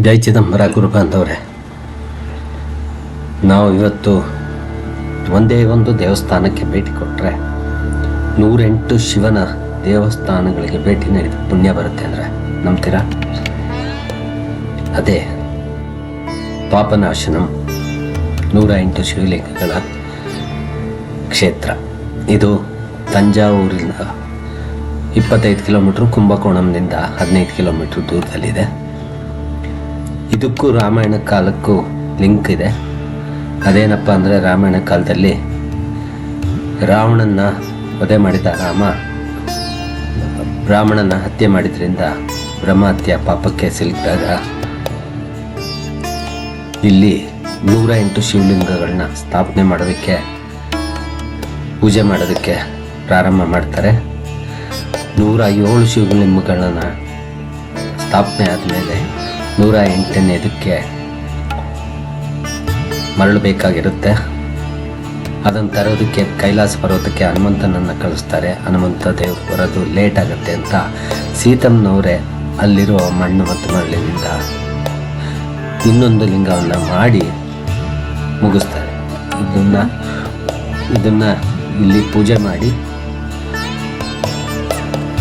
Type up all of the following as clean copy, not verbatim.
ಜೈ ಚಿದಂಬರ ಗುರು ಬಾಂಧವರೇ, ನಾವು ಇವತ್ತು ಒಂದೇ ಒಂದು ದೇವಸ್ಥಾನಕ್ಕೆ ಭೇಟಿ ಕೊಟ್ಟರೆ 108 ಶಿವನ ದೇವಸ್ಥಾನಗಳಿಗೆ ಭೇಟಿ ನೀಡಿದ ಪುಣ್ಯ ಬರುತ್ತೆ ಅಂದರೆ ನಂಬ್ತೀರಾ? ಅದೇ ಪಾಪನಾಶನಂ 108 ಶಿವಲಿಂಗಗಳ ಕ್ಷೇತ್ರ. ಇದು ತಂಜಾವೂರಿನ 25 ಕಿಲೋಮೀಟ್ರ್, ಕುಂಭಕೋಣಂನಿಂದ 15 ಕಿಲೋಮೀಟ್ರ್ ದೂರದಲ್ಲಿದೆ. ಇದಕ್ಕೂ ರಾಮಾಯಣ ಕಾಲಕ್ಕೂ ಲಿಂಕ್ ಇದೆ. ಅದೇನಪ್ಪ ಅಂದರೆ, ರಾಮಾಯಣ ಕಾಲದಲ್ಲಿ ರಾವಣನ ವಧೆ ಮಾಡಿದ ರಾವಣನ ಹತ್ಯೆ ಮಾಡಿದ್ರಿಂದ ಬ್ರಹ್ಮಹತ್ಯ ಪಾಪಕ್ಕೆ ಸಿಲುಕಿದಾಗ ಇಲ್ಲಿ 108 ಶಿವಲಿಂಗಗಳನ್ನ ಸ್ಥಾಪನೆ ಮಾಡೋದಕ್ಕೆ, ಪೂಜೆ ಮಾಡೋದಕ್ಕೆ ಪ್ರಾರಂಭ ಮಾಡ್ತಾರೆ. 107 ಶಿವಲಿಂಗಗಳನ್ನು ಸ್ಥಾಪನೆ ಆದಮೇಲೆ 108ನೇದಕ್ಕೆ ಮರಳಬೇಕಾಗಿರುತ್ತೆ. ಅದನ್ನು ತರೋದಕ್ಕೆ ಕೈಲಾಸ ಪರ್ವತಕ್ಕೆ ಹನುಮಂತನನ್ನು ಕಳಿಸ್ತಾರೆ. ಹನುಮಂತ ದೇವರು ಬರೋದು ಲೇಟ್ ಆಗುತ್ತೆ ಅಂತ ಸೀತಮ್ಮನವರೇ ಅಲ್ಲಿರುವ ಮಣ್ಣು ಮತ್ತು ಮರಳಿನಿಂದ ಇನ್ನೊಂದು ಲಿಂಗವನ್ನು ಮಾಡಿ ಮುಗಿಸ್ತಾರೆ. ಇದನ್ನು ಇಲ್ಲಿ ಪೂಜೆ ಮಾಡಿ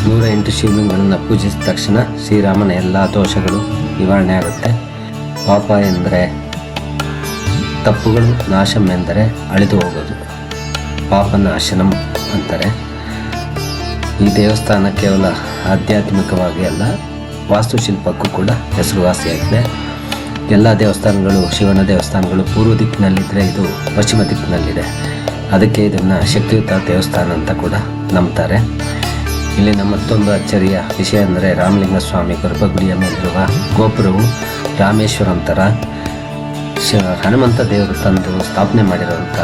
108 ಶಿವಲಿಂಗಗಳನ್ನು ಪೂಜಿಸಿದ ತಕ್ಷಣ ಶ್ರೀರಾಮನ ಎಲ್ಲ ದೋಷಗಳು ನಿವಾರಣೆ ಆಗುತ್ತೆ. ಪಾಪ ಎಂದರೆ ತಪ್ಪುಗಳು, ನಾಶಂ ಎಂದರೆ ಅಳಿದು ಹೋಗೋದು. ಪಾಪನಾಶನಂ ಅಂತಾರೆ. ಈ ದೇವಸ್ಥಾನ ಕೇವಲ ಆಧ್ಯಾತ್ಮಿಕವಾಗಿ ಅಲ್ಲ, ವಾಸ್ತುಶಿಲ್ಪಕ್ಕೂ ಕೂಡ ಹೆಸರುವಾಸಿಯಾಗಿದೆ. ಎಲ್ಲ ದೇವಸ್ಥಾನಗಳು, ಶಿವನ ದೇವಸ್ಥಾನಗಳು ಪೂರ್ವ ದಿಕ್ಕಿನಲ್ಲಿದ್ದರೆ ಇದು ಪಶ್ಚಿಮ ದಿಕ್ಕಿನಲ್ಲಿದೆ. ಅದಕ್ಕೆ ಇದನ್ನು ಶಕ್ತಿಯುತ ದೇವಸ್ಥಾನ ಅಂತ ಕೂಡ ನಂಬ್ತಾರೆ. ಇಲ್ಲಿನ ಮತ್ತೊಂದು ಅಚ್ಚರಿಯ ವಿಷಯ ಅಂದರೆ, ರಾಮಲಿಂಗ ಸ್ವಾಮಿ ಗರ್ಭಗುಡಿಯ ಮೇಲಿರುವ ಗೋಪುರವು ರಾಮೇಶ್ವರಂ ಥರ ಹನುಮಂತ ದೇವರು ತಂದು ಸ್ಥಾಪನೆ ಮಾಡಿರುವಂಥ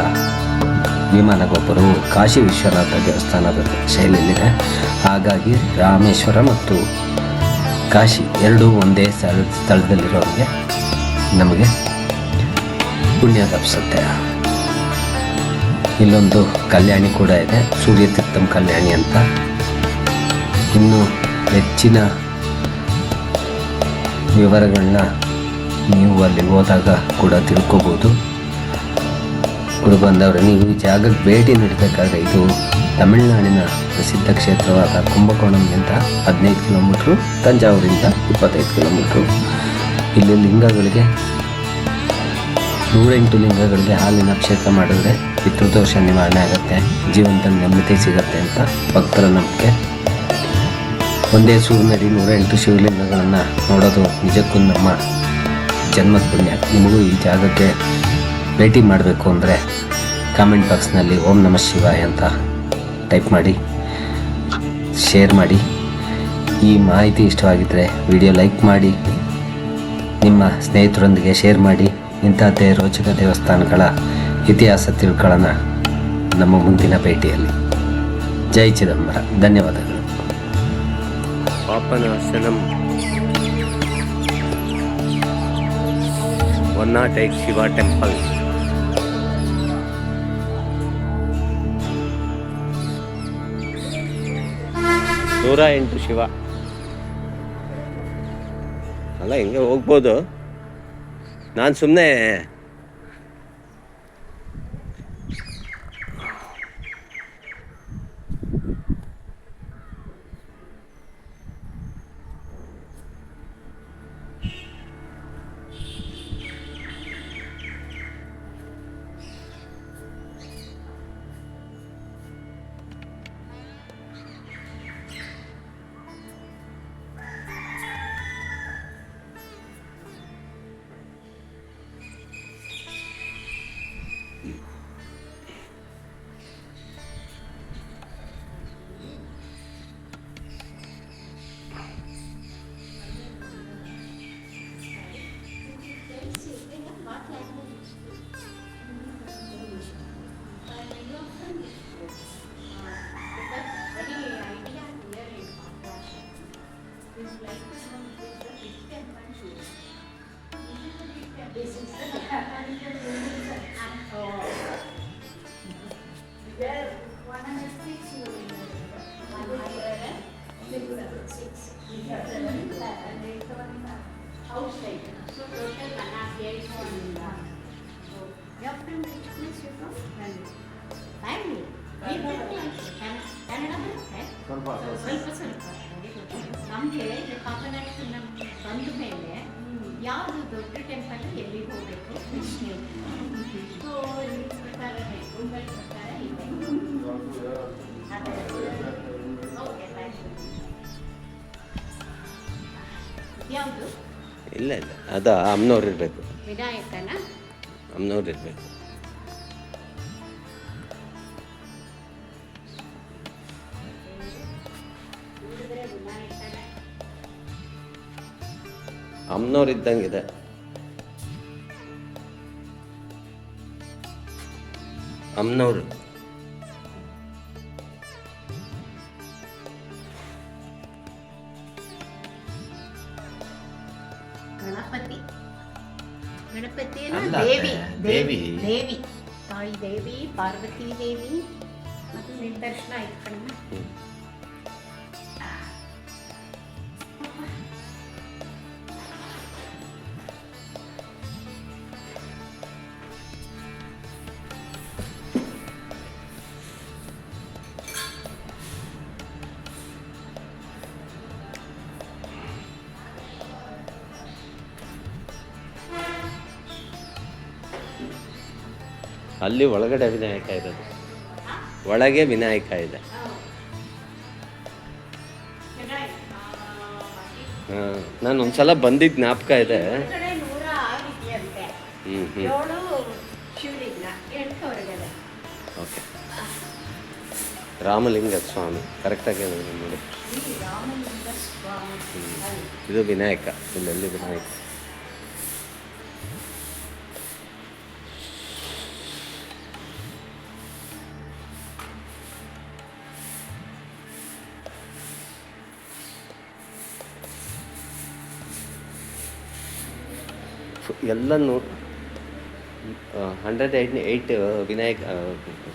ವಿಮಾನ ಗೋಪುರವು ಕಾಶಿ ವಿಶ್ವನಾಥ ದೇವಸ್ಥಾನದ ಶೈಲಿಯಲ್ಲಿದೆ. ಹಾಗಾಗಿ ರಾಮೇಶ್ವರ ಮತ್ತು ಕಾಶಿ ಎರಡೂ ಒಂದೇ ಸ್ಥಳದಲ್ಲಿರೋರಿಗೆ ನಮಗೆ ಪುಣ್ಯ ತಪ್ಪಿಸುತ್ತೆ. ಇಲ್ಲೊಂದು ಕಲ್ಯಾಣಿ ಕೂಡ ಇದೆ, ಸೂರ್ಯ ತೀರ್ಥಂ ಕಲ್ಯಾಣಿ ಅಂತ. ಇನ್ನು ಹೆಚ್ಚಿನ ವಿವರಗಳನ್ನ ನೀವು ಅಲ್ಲಿ ಹೋದಾಗ ಕೂಡ ತಿಳ್ಕೊಬೋದು. ಗುರು ಬಂದವರೇ, ನೀವು ಈ ಜಾಗಕ್ಕೆ ಭೇಟಿ ನೀಡಬೇಕಾದ್ರೆ ಇದು ತಮಿಳುನಾಡಿನ ಪ್ರಸಿದ್ಧ ಕ್ಷೇತ್ರವಾದ ಕುಂಭಕೋಣಂನಿಂದ 15 ಕಿಲೋಮೀಟ್ರು, ತಂಜಾವೂರಿಂದ 25 ಕಿಲೋಮೀಟ್ರು. ಇಲ್ಲಿ ಲಿಂಗಗಳಿಗೆ 108 ಲಿಂಗಗಳಿಗೆ ಹಾಲಿನ ಅಭಿಷೇಕ ಮಾಡಿದ್ರೆ ಪಿತೃದೋಷ ನಿವಾರಣೆ ಆಗುತ್ತೆ, ಜೀವನದಲ್ಲಿ ನೆಮ್ಮದಿ ಸಿಗತ್ತೆ ಅಂತ ಭಕ್ತರ ನಂಬಿಕೆ. ಒಂದೇ ಸೂರಿನಡಿ 108 ಶಿವಲಿಂಗಗಳನ್ನು ನೋಡೋದು ನಿಜಕ್ಕೂ ನಮ್ಮ ಜನ್ಮದ ಪುಣ್ಯ. ನಿಮಗೂ ಈ ಜಾಗಕ್ಕೆ ಭೇಟಿ ಮಾಡಬೇಕು ಅಂದರೆ ಕಾಮೆಂಟ್ ಬಾಕ್ಸ್ನಲ್ಲಿ ಓಂ ನಮಃ ಶಿವಾಯ ಅಂತ ಟೈಪ್ ಮಾಡಿ, ಶೇರ್ ಮಾಡಿ. ಈ ಮಾಹಿತಿ ಇಷ್ಟವಾಗಿದ್ದರೆ ವಿಡಿಯೋ ಲೈಕ್ ಮಾಡಿ, ನಿಮ್ಮ ಸ್ನೇಹಿತರೊಂದಿಗೆ ಶೇರ್ ಮಾಡಿ. ಇಂಥದ್ದೇ ರೋಚಕ ದೇವಸ್ಥಾನಗಳ ಇತಿಹಾಸ ತಿಳ್ಕೊಳ್ಳೋಣ ನಮ್ಮ ಮುಂದಿನ ಭೇಟಿಯಲ್ಲಿ. ಜೈ ಚಿದಂಬರ. ಧನ್ಯವಾದಗಳು. ಪಾಪನಾಶನಂ 108 ಶಿವ ಟೆಂಪಲ್. ನೂರ 8 ಶಿವ ಅಲ್ಲ, ಹಿಂಗೆ ಹೋಗ್ಬೋದು. ನಾನು ಸುಮ್ಮನೆ outside. So total 1.5 years and your friend which place you from? Family. We Canada ಬರುತ್ತೆ ಸ್ವಲ್ಪ ನಮಗೆ ಕಾಕನಾಡ್ ಬಂದ ಮೇಲೆ ಯಾವುದು ದೊಡ್ಡ ಟೆಂಪಲ್ ಎಲ್ಲಿಗೆ ಹೋಗಬೇಕು ವಿಷ್ಣು ಸೊ ನಿಮ್ಮ ಪ್ರಕಾರ ಗೂಗಲ್ ಪ್ರಕಾರ ಇದೆ ಓಕೆ ಬಾಯ್ ಯಾವುದು ಇಲ್ಲ ಇಲ್ಲ ಅದು ಅಮ್ಮನವ್ರು ಇರಬೇಕು, ವಿನಾಯಕನ ಅಮ್ಮನವ್ರು ಇರಬೇಕು. ನೋಡಿದ್ರೆ ವಿನಾಯಕನ ಅಮ್ಮನವ್ರು ಇದ್ದಂಗಿದೆ. ಅಮ್ಮನವ್ರು ಗಣಪತಿ ಗಣಪತಿ ಅಲ್ಲ, ದೇವಿ ದೇವಿ. ದೇವಿ ತಾಯಿ ದೇವಿ ಪಾರ್ವತಿ ದೇವಿ ಮತ್ತು ನಿರ್ದರ್ಶನ ಆಯ್ತು ಕಣ್ಣ ಅಲ್ಲಿ ಒಳಗಡೆ ವಿನಾಯಕ ಇರೋದು, ಒಳಗೆ ವಿನಾಯಕ ಇದೆ. ಹಾಂ, ನಾನು ಒಂದ್ಸಲ ಬಂದಿದ್ದ ಜ್ಞಾಪಕ ಇದೆ. ಕಡೆ 106 ಇದೆಯಂತೆ ಹ್ಞೂ ಹ್ಞೂ 7 ಶಿವಲಿಂಗ 8 ಹೊರಗಡೆ ಓಕೆ. ರಾಮಲಿಂಗ ಸ್ವಾಮಿ ಕರೆಕ್ಟಾಗಿ ನೋಡಿ. ಈ ರಾಮಲಿಂಗ ಸ್ವಾಮಿ ಇದು ವಿನಾಯಕ, ಇಲ್ಲೆಲ್ಲಿ ವಿನಾಯಕ. ಎಲ್ಲನೂ 108 ವಿನಾಯಕ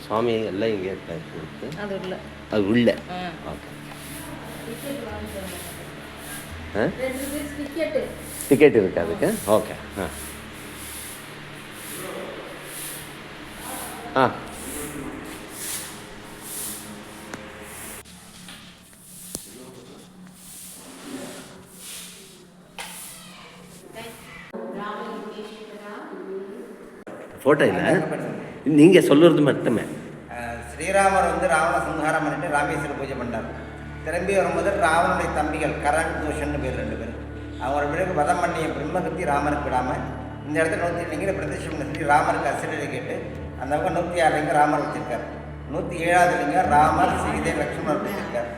ಸ್ವಾಮಿ ಎಲ್ಲ ಹಿಂಗೆ ಇರ್ತಾ ಇತ್ತು. ಅದಲ್ಲ ಅದು ಉಳ್ಳೆ. ಓಕೆ. ಹಾಂ, ಟಿಕೆಟ್ ಇರುತ್ತೆ ಅದಕ್ಕೆ. ಓಕೆ. ಹಾಂ ಹಾಂ ஃபோட்டோ இல்லை நீங்கள் சொல்லுறது மட்டுமே. ஸ்ரீராமர் வந்து ராவண சம்ஹாரம் பண்ணிட்டு ராமேஸ்வர பூஜை பண்ணார். திரும்பி வரும்போது ராவனுடைய தம்பிகள் கரண் தோஷன்னு பேர் 2 பேர், அவங்க 2 பேருக்கு வதம் பண்ணிய பிரம்மகத்தி ராமருக்கு விடாமல் இந்த இடத்துல 108 பிரதிஷ்டம் பண்ணி ராமருக்கு அசிரடி கேட்டு அந்த பக்கம் 106 லிங்கம் ராமர் வச்சிருக்கார். 107வது லிங்கம் ராமர் சீதை லக்ஷ்மணர் வச்சிருக்கார்.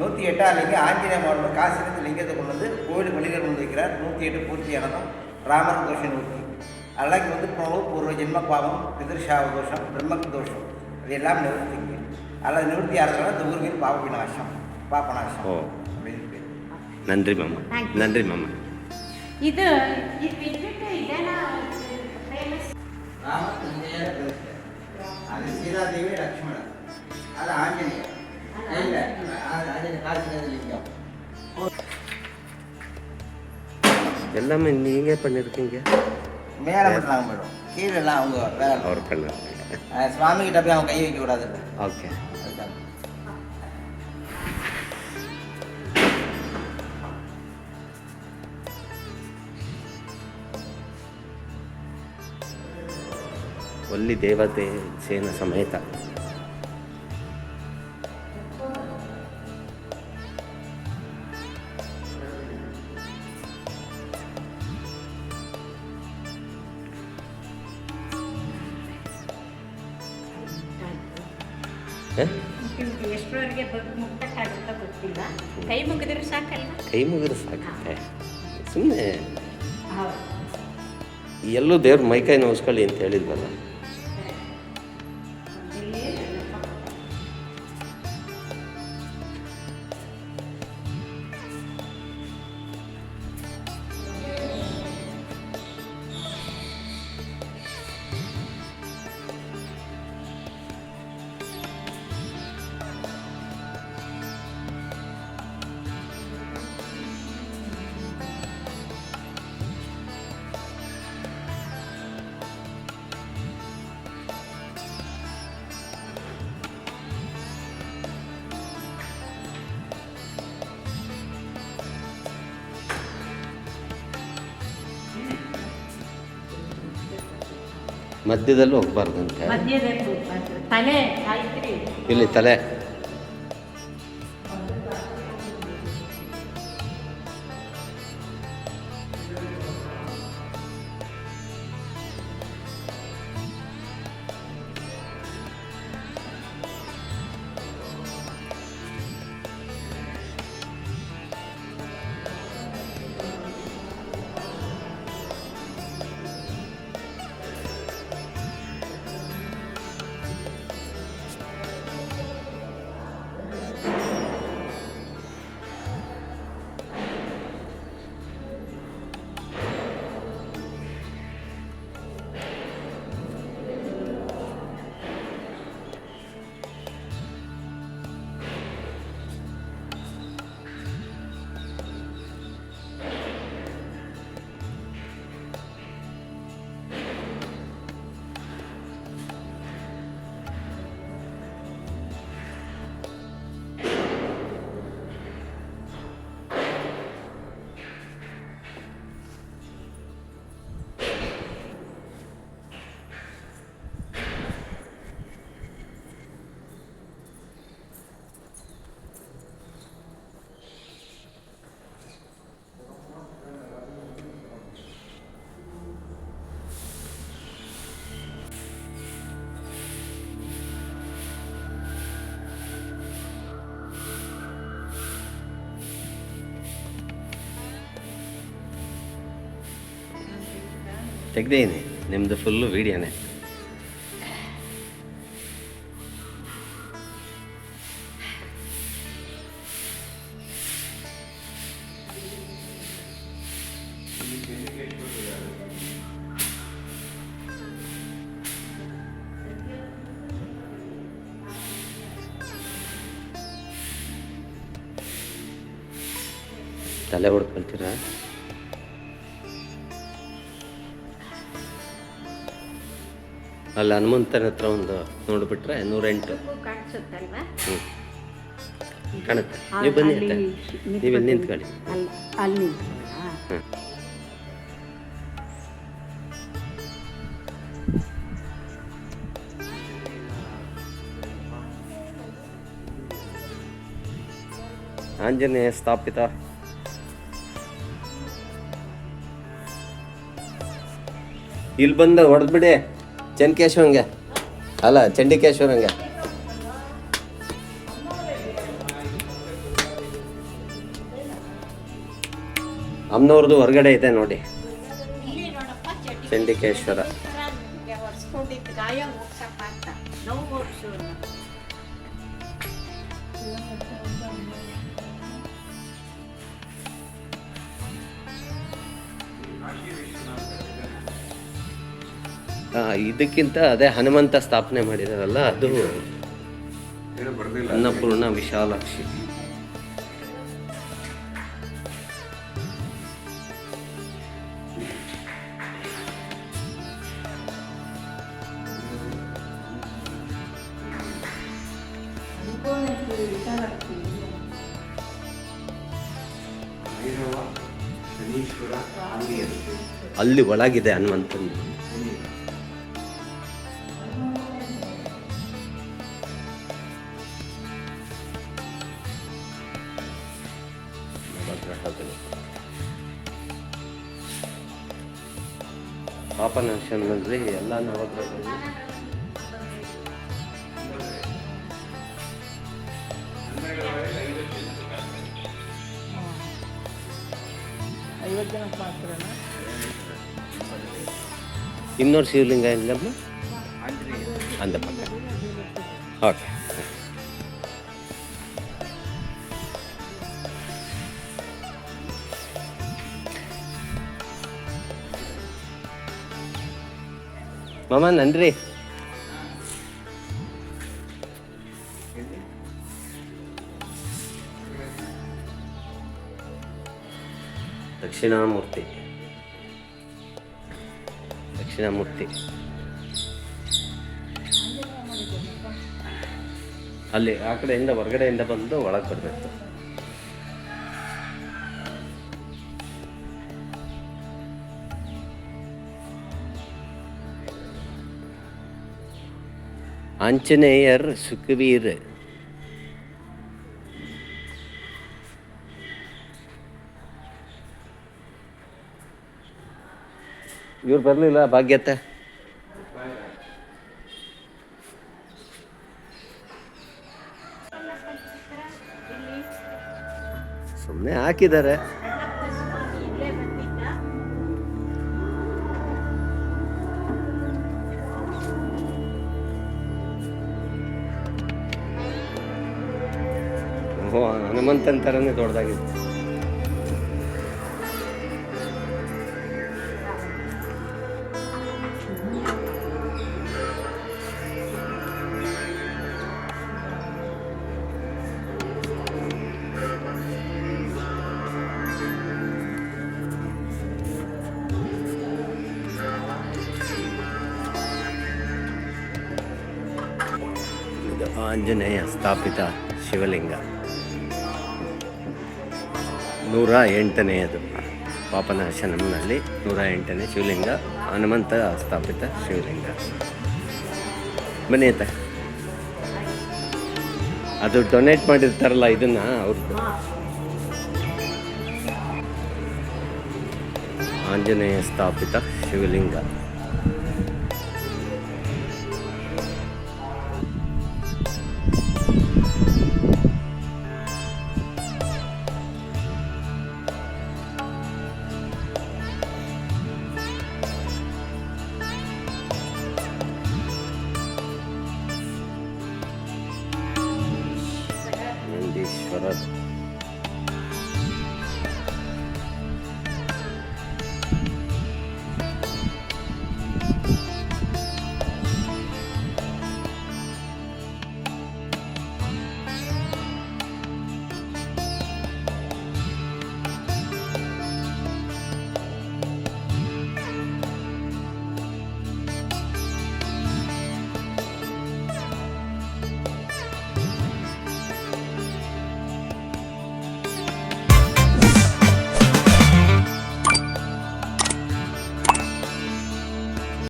108வது லிங்கம் ஆஞ்சநேய மாவட்டம் காசிலிருந்து லிங்கத்தை கொண்டு வந்து கோவில் வெளியில் கொண்டு வைக்கிறார். 108 பூர்த்தியானதும் ராமர் தோஷம் நிவர்த்தி. అలాగే வந்து பூர்வ ஜென்ம பாவம், பிதிர்ஷாவ தோஷம், பிரம்மக்கு தோஷம், அது எல்லாம் நிவர்த்திக்கு. அல்லது நிவர்த்தி ஆகிறதுனால இந்த ஊர் பேர் பாவ விநாசம், பாபநாசம் அப்படின்னு பேர். நன்றி மாமா, நன்றி மாமா. ಇದು ಬಿಟ್ಬಿಟ್ಟು ಇದೆಲ್ಲ ಫೇಮಸ್ ராமர் அது சீதாதேவி லக்ஷ்மணர், அது ஆஞ்சநேயர். இல்லை அது காசிநாத லிங்கம். எல்லாமே நீங்கள் பண்ணியிருக்கீங்க. மேலே மட்டும் நாங்கள் போயிடுவோம், கீழெல்லாம் அவங்க வேலை. அவர் பண்ண சுவாமி கிட்ட போய் அவங்க கை வைக்க கூடாது. ஓகே. அதுதான். ಒಲ್ಲಿ ದೇವತೆ ಸೇನ ಸಮೇತ. ಎಷ್ಟರವರೆಗೆ ಮುಟ್ಟಕ್ಕಾಗುತ್ತಾ ಗೊತ್ತಿಲ್ಲ, ಕೈ ಮುಗಿದ್ರೆ ಸಾಕಲ್ಲ. ಕೈ ಮುಗಿದ್ರೆ ಸಾಕತ್ತೆ, ಸುಮ್ಮನೆ ಹೌದು. ಎಲ್ಲೂ ದೇವ್ರ ಮೈಕೈ ನೋಯಿಸ್ಕೊಳ್ಳಿ ಅಂತ ಹೇಳಿದ್ವಲ್ಲ. ಇಲ್ಲಿ ಮಧ್ಯದಲ್ಲಿ ಹೋಗ್ಬಾರ್ದಂತೆ. ಮಧ್ಯದಲ್ಲಿ ಹೋಗ್ಬಾರ್ದು. ತಲೆ ಆಯ್ತ್ರಿ. ಇಲ್ಲಿ ತಲೆ. ತೆಗ್ದೇನಿ ನಿಮ್ಮದು ಫುಲ್ಲು ವೀಡಿಯೋನೇ. ತಲೆ ಹೊಡ್ಕೊಳ್ತೀರಾ? ಅಲ್ಲಿ ಹನುಮಂತನ ಹತ್ರ ಒಂದು ನೋಡಿಬಿಟ್ರೆ 108. ಕಾಣಿಸುತ್ತಲ್ವಾ? ಹ್ಞೂ ಕಾಣುತ್ತೆ. ನೀವು ಬನ್ನಿ ಅಂತ ನೀವು ನಿಂತ್ಕೊಳ್ಳಿ. ಅಲ್ಲಿ ಹಾಂ ಆಂಜನೇಯ ಸ್ಥಾಪಿತ. ಇಲ್ಲಿ ಬಂದು ಹೊಡೆದ್ಬಿಡಿ ಚೆನ್ನಕೇಶ್ವರಂಗೆ, ಅಲ್ಲ ಚಂಡಿಕೇಶ್ವರಂಗೆ. ಅಮ್ಮನವ್ರದ್ದು ಹೊರಗಡೆ ಇದೆ ನೋಡಿ, ಚಂಡಿಕೇಶ್ವರ. ಹೊಡ್ಸ್ಕೊಂಡಿದ್ದು ಗಾಯ ಹೋಗ್ಸಪ್ಪ ಅಂತ ನೋವು ಹೋಗ್ಸು. ಇದಕ್ಕಿಂತ ಅದೇ ಹನುಮಂತ ಸ್ಥಾಪನೆ ಮಾಡಿದಾರಲ್ಲ ಅದು ಅನ್ನಪೂರ್ಣ ವಿಶಾಲಾಕ್ಷಿ. ಅಲ್ಲಿ ಒಳಗಿದೆ ಹನುಮಂತನ. ಪಾಪನಾಶನಲ್ಲಿ ಎಲ್ಲ ನವಗ್ರಹಗಳು. ಇನ್ನೂರು ಶಿವಲಿಂಗ ಇಲ್ಲಮ್ಮ ಅಂದ ಪಕ್ಕ. ಓಕೆ ಮಾಮ ನನ್ರಿ. ದಕ್ಷಿಣಾಮೂರ್ತಿ ಅಲ್ಲಿ ಆ ಕಡೆಯಿಂದ ಹೊರಗಡೆಯಿಂದ ಬಂದು ಒಳಗೆ ಬರಬೇಕು. ಆಂಜನೇಯರ್ ಸುಖವೀರ್. ಇವ್ರು ಬರಲಿಲ್ಲ ಭಾಗ್ಯತೆ. ಸುಮ್ಮನೆ ಹಾಕಿದ್ದಾರೆ. ಇಲ್ಲೇ ಬಂದಿದ್ದ. ಓ, ಹನುಮಂತನ ಥರನೇ ದೊಡ್ಡದಾಗಿದೆ. ಇದು ಆಂಜನೇಯ ಸ್ಥಾಪಿತ ಶಿವಲಿಂಗ. 108ನೇಯದು. ಪಾಪನಾಶನಂನಲ್ಲಿ 108ನೇ ಶಿವಲಿಂಗ, ಹನುಮಂತ ಸ್ಥಾಪಿತ ಶಿವಲಿಂಗ. ಬನ್ನಿ ಆಯ್ತಾ. ಅದು ಡೊನೇಟ್ ಮಾಡಿರ್ತಾರಲ್ಲ ಇದನ್ನ ಅವ್ರದ್ದು. ಆಂಜನೇಯ ಸ್ಥಾಪಿತ ಶಿವಲಿಂಗ. ನಂದೀಶ್ವರ